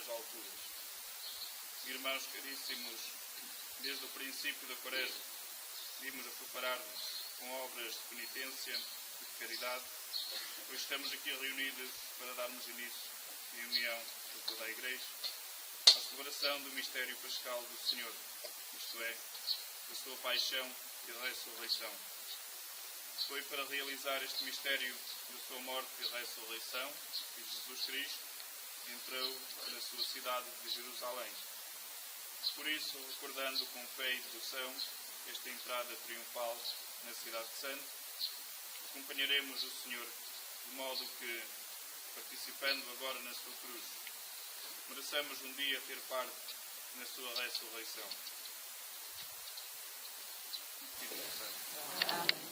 nas alturas. Irmãos caríssimos, desde o princípio da Quaresma, vimos a preparar-nos com obras de penitência e de caridade, pois estamos aqui reunidos para darmos início em união de toda a Igreja à celebração do mistério pascal do Senhor, isto é, da sua paixão e ressurreição. Foi para realizar este mistério da sua morte e ressurreição que Jesus Cristo entrou na sua cidade de Jerusalém. Por isso, recordando com fé e devoção esta entrada triunfal na cidade santa, acompanharemos o Senhor, de modo que, participando agora na sua cruz, mereçamos um dia ter parte na sua ressurreição. Amém.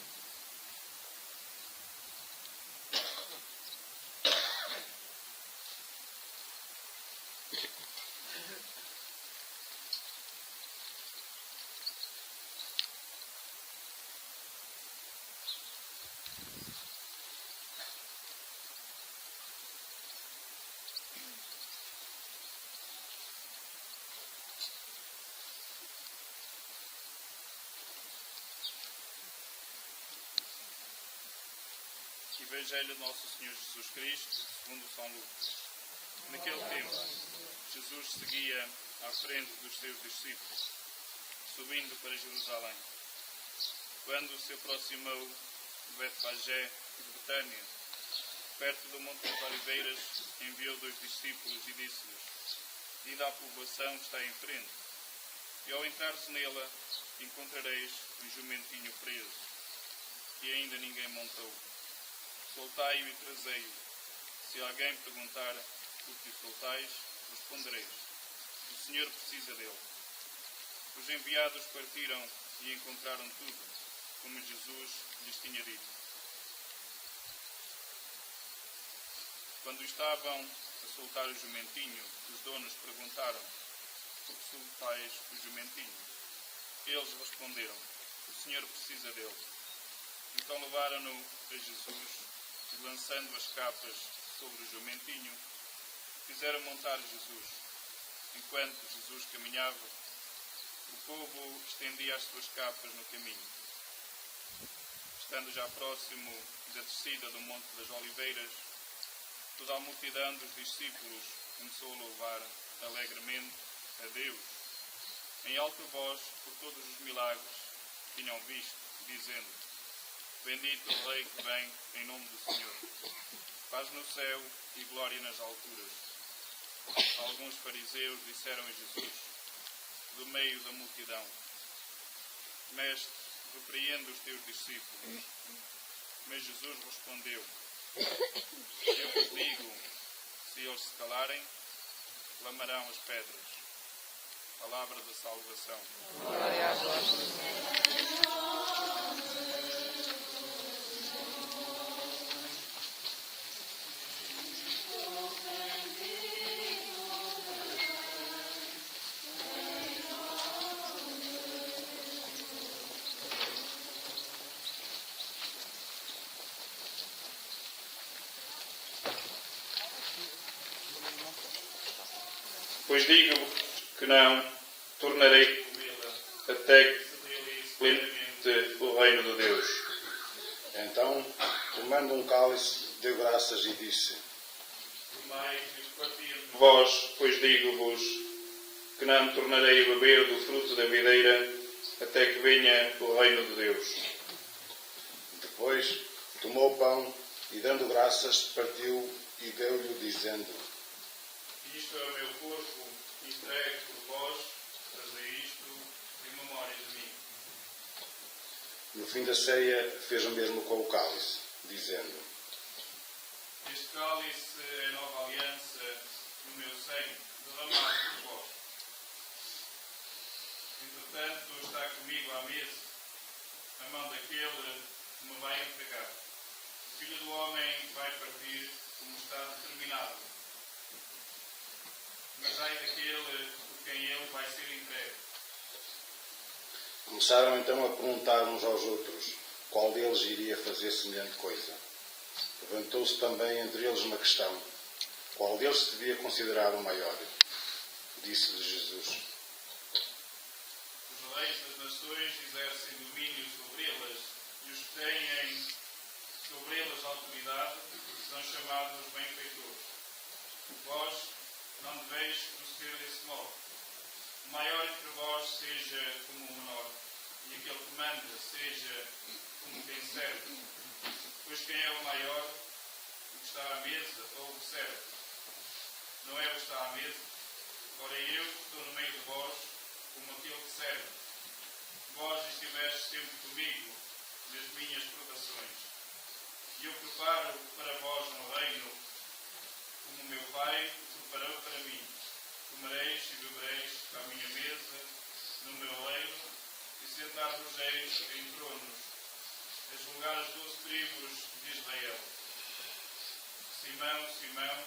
Evangelho de Nosso Senhor Jesus Cristo, segundo São Lucas. Naquele tempo, Jesus seguia à frente dos seus discípulos, subindo para Jerusalém. Quando se aproximou de Betfagé e de Betânia, perto do Monte das Oliveiras, enviou 2 discípulos e disse-lhes: ide à povoação que está em frente, e ao entrares nela, encontrareis um jumentinho preso, que ainda ninguém montou. Soltai-o e trazei-o. Se alguém perguntar por que soltais, respondereis: o Senhor precisa dele. Os enviados partiram e encontraram tudo, como Jesus lhes tinha dito. Quando estavam a soltar o jumentinho, os donos perguntaram: por que soltais o jumentinho? Eles responderam: o Senhor precisa dele. Então levaram-no a Jesus e, lançando as capas sobre o jumentinho, fizeram montar Jesus. Enquanto Jesus caminhava, o povo estendia as suas capas no caminho. Estando já próximo da descida do Monte das Oliveiras, toda a multidão dos discípulos começou a louvar alegremente a Deus, em alta voz, por todos os milagres que tinham visto, dizendo: bendito o Rei que vem em nome do Senhor. Paz no céu e glória nas alturas. Alguns fariseus disseram a Jesus, do meio da multidão: Mestre, repreende os teus discípulos. Mas Jesus respondeu: eu vos digo, se eles se calarem, clamarão as pedras. Palavra da salvação. Glória a vós, Senhor. Pois digo que não tornarei até que plenamente o reino de Deus. Então, tomando um cálice, deu graças e disse: vós, pois digo-vos que não tornarei a beber do fruto da videira até que venha o reino de Deus. Depois, tomou o pão e, dando graças, partiu e deu-lhe, dizendo: isto é o meu corpo, entregue por vós, fazei isto em memória de mim. No fim da ceia, fez o mesmo com o cálice, dizendo: este cálice é a nova aliança no meu sangue, derramado por vós. Entretanto, está comigo à mesa a mão daquele que me vai entregar. O Filho do Homem vai partir como está determinado. Mas ai daquele por quem ele vai ser entregue. Começaram então a perguntar uns aos outros qual deles iria fazer semelhante coisa. Levantou-se também entre eles uma questão: qual deles se devia considerar o maior? Disse-lhe Jesus: Os reis das nações exercem domínio sobre elas, e os que têm sobre elas autoridade são chamados benfeitores. Vós não deveis proceder desse modo. O maior entre vós seja como o menor, e aquele que manda seja como quem serve. Pois quem é o maior? O que está à mesa ou o que serve? Não é o que está à mesa? Ora eu estou no meio de vós como aquele que serve. Vós estiveste sempre comigo nas minhas provações. E eu preparo para vós um reino, como o meu Pai preparou para mim. Comereis e bebereis à minha mesa, no meu reino, e sentados-vos em tronos, a julgar as 12 tribos de Israel. Simão, Simão,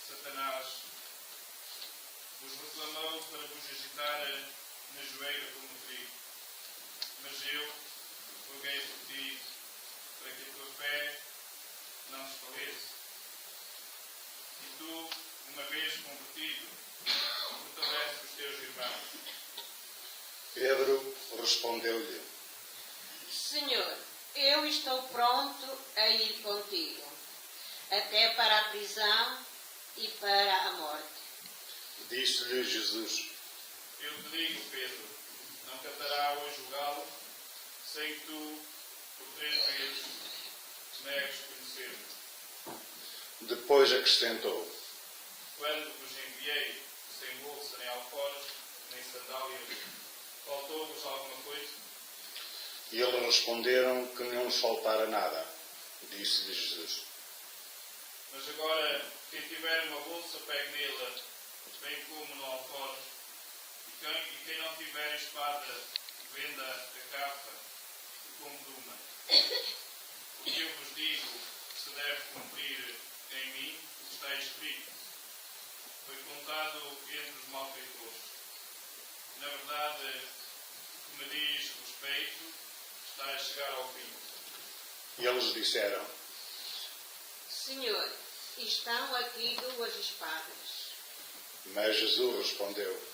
Satanás vos reclamou para vos agitar na joelha como trigo. Mas eu roguei por ti, para que a tua fé não desfaleça. E tu, uma vez convertido, fortalece os teus irmãos. Pedro respondeu-lhe: Senhor, eu estou pronto a ir contigo, até para a prisão e para a morte. Disse-lhe Jesus: Eu te digo, Pedro, não cantará hoje o galo, sem que tu, por 3 vezes, negues conhecer-me. Depois acrescentou: Quando vos enviei sem bolsa, nem alforjes, nem sandálias, faltou-vos alguma coisa? E eles responderam que não lhes faltara nada. Disse-lhe Jesus: Mas agora, quem tiver uma bolsa, pegue nela, bem como no alforje, e quem não tiver espada, venda a capa e compre uma. O que eu vos digo se deve cumprir em mim o que está escrito. Foi contado entre os malfeitores. Na verdade, o que me diz respeito está a chegar ao fim. E eles disseram: Senhor, estão aqui 2 espadas. Mas Jesus respondeu.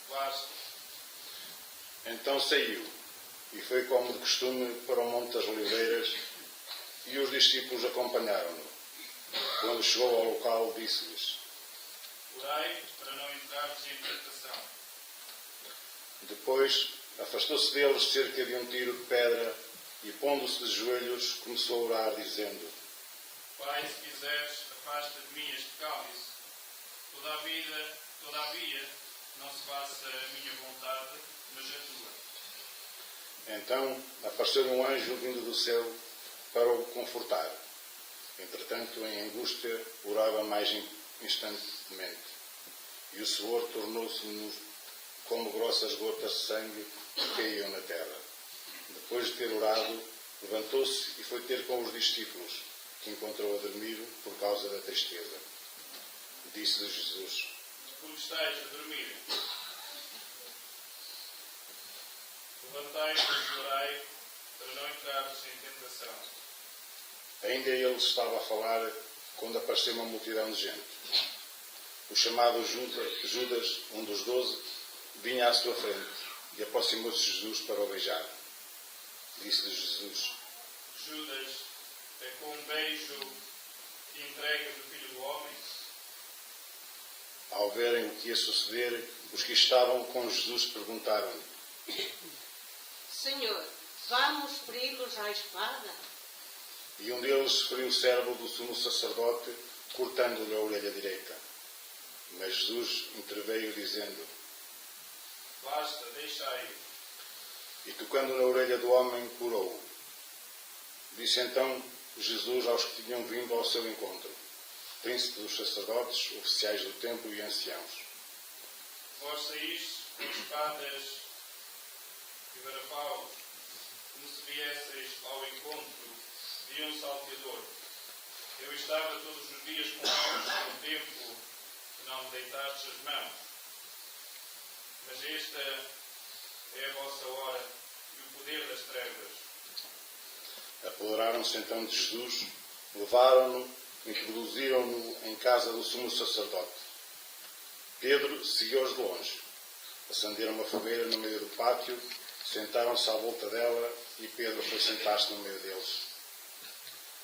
Basta. Então saiu e foi como de costume para o Monte das Oliveiras, e os discípulos acompanharam-no. Quando chegou ao local, disse-lhes: Orai para não entrares em tentação. Depois afastou-se deles cerca de 1 tiro de pedra e, pondo-se de joelhos, começou a orar, dizendo: Pai, se quiseres, afasta de mim este cálice. Todavia, não se faça a minha vontade, mas a tua. Então apareceu-lhe um anjo vindo do céu para o confortar. Entretanto, em angústia, orava mais instantemente. E o suor tornou-se como grossas gotas de sangue que caíam na terra. Depois de ter orado, levantou-se e foi ter com os discípulos, que encontrou a dormir por causa da tristeza. Disse-lhe Jesus: Porque estáis a dormir. Levantai-vos e orai para não entrares em tentação. Ainda ele estava a falar quando apareceu uma multidão de gente. O chamado Judas, um dos 12, vinha à sua frente e aproximou-se de Jesus para o beijar. Disse-lhe Jesus: Judas, é com um beijo que entregas o Filho do Homem? Ao verem o que ia suceder, os que estavam com Jesus perguntaram-lhe. Senhor, vamos feri-los à espada? E um deles feriu o servo do sumo sacerdote, cortando-lhe a orelha direita. Mas Jesus interveio, dizendo: Basta, deixai-o. E tocando na orelha do homem, curou-o. Disse então Jesus aos que tinham vindo ao seu encontro, príncipes dos sacerdotes, oficiais do templo e anciãos: Vós saíste com espadas e varapaus, como se viesseis ao encontro de um salteador. Eu estava todos os dias com vós no tempo que não me deitastes as mãos. Mas esta é a vossa hora e o poder das trevas. Apoderaram-se então de Jesus, levaram-no, introduziram-no em casa do sumo sacerdote. Pedro seguiu-os de longe. Acenderam uma fogueira no meio do pátio, sentaram-se à volta dela e Pedro foi sentar-se no meio deles.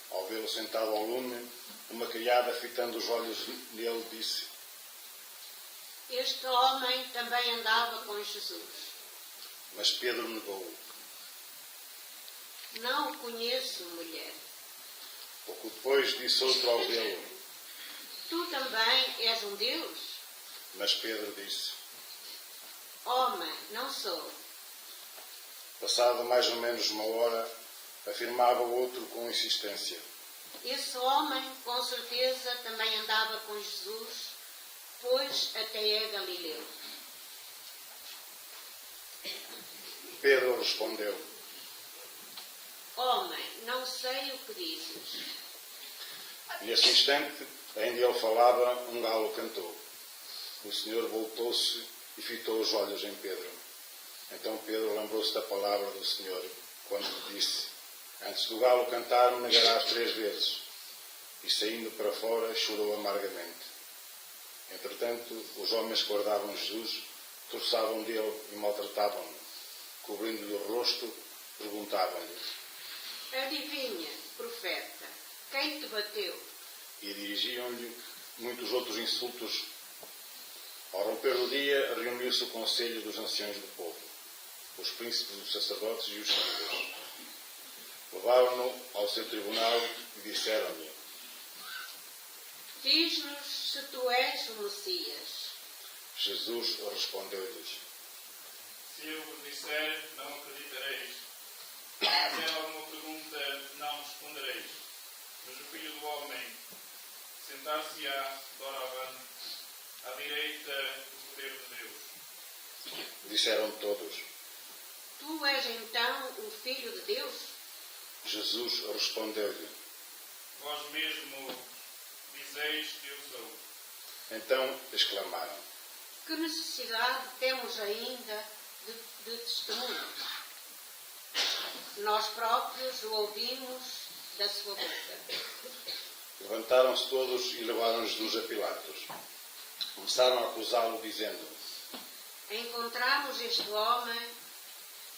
Ao vê-lo sentado ao lume, uma criada, fitando os olhos nele, disse: Este homem também andava com Jesus. Mas Pedro negou-o. Não o conheço, mulher. Pouco depois disse outro ao vê-lo. Tu também és um Deus? Mas Pedro disse: Homem, não sou. Passado mais ou menos uma hora, afirmava o outro com insistência: Esse homem, com certeza, também andava com Jesus, pois até é Galileu. Pedro respondeu: Homem, não sei o que dizes. Nesse instante, ainda ele falava, um galo cantou. O Senhor voltou-se e fitou os olhos em Pedro. Então Pedro lembrou-se da palavra do Senhor, quando lhe disse: Antes do galo cantar, me negarás 3 vezes. E saindo para fora, chorou amargamente. Entretanto, os homens que guardavam Jesus troçavam dele e maltratavam-no. Cobrindo-lhe o rosto, perguntavam-lhe: Adivinha, profeta, quem te bateu? E dirigiam-lhe muitos outros insultos. Ao romper do dia, reuniu-se o conselho dos anciãos do povo, os príncipes dos sacerdotes e os líderes. Levaram-no ao seu tribunal e disseram-lhe: Diz-nos se tu és o Messias. Jesus respondeu-lhes: Se eu vos disser, não acreditareis. Se fizer alguma pergunta, não respondereis. Mas o Filho do Homem sentar-se-á, doravante, à direita do poder de Deus. Disseram todos. Tu és então o Filho de Deus? Jesus respondeu-lhe: Vós mesmo dizeis que eu sou. Então exclamaram: Que necessidade temos ainda de testemunho? Nós próprios o ouvimos da sua boca. Levantaram-se todos e levaram Jesus a Pilatos. Começaram a acusá-lo, dizendo: Encontramos este homem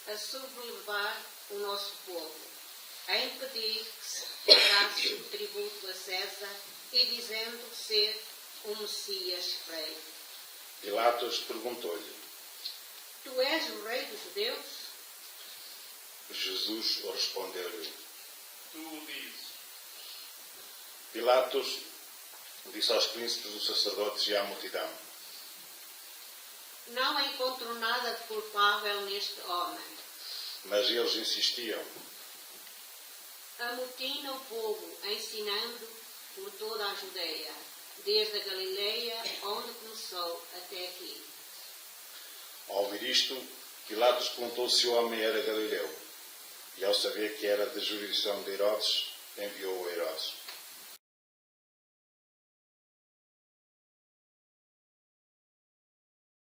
a sublevar o nosso povo, a impedir que se pagasse o tributo a César e dizendo ser o Messias Rei. Pilatos perguntou-lhe: Tu és o Rei dos judeus? Jesus respondeu-lhe. Tu o dizes. Pilatos disse aos príncipes dos sacerdotes e à multidão: Não encontro nada de culpável neste homem. Mas eles insistiam. Amotina o povo, ensinando por toda a Judeia, desde a Galileia, onde começou, até aqui. Ao ouvir isto, Pilatos perguntou se o homem era galileu. E ao saber que era da jurisdição de Herodes, enviou-o a Herodes.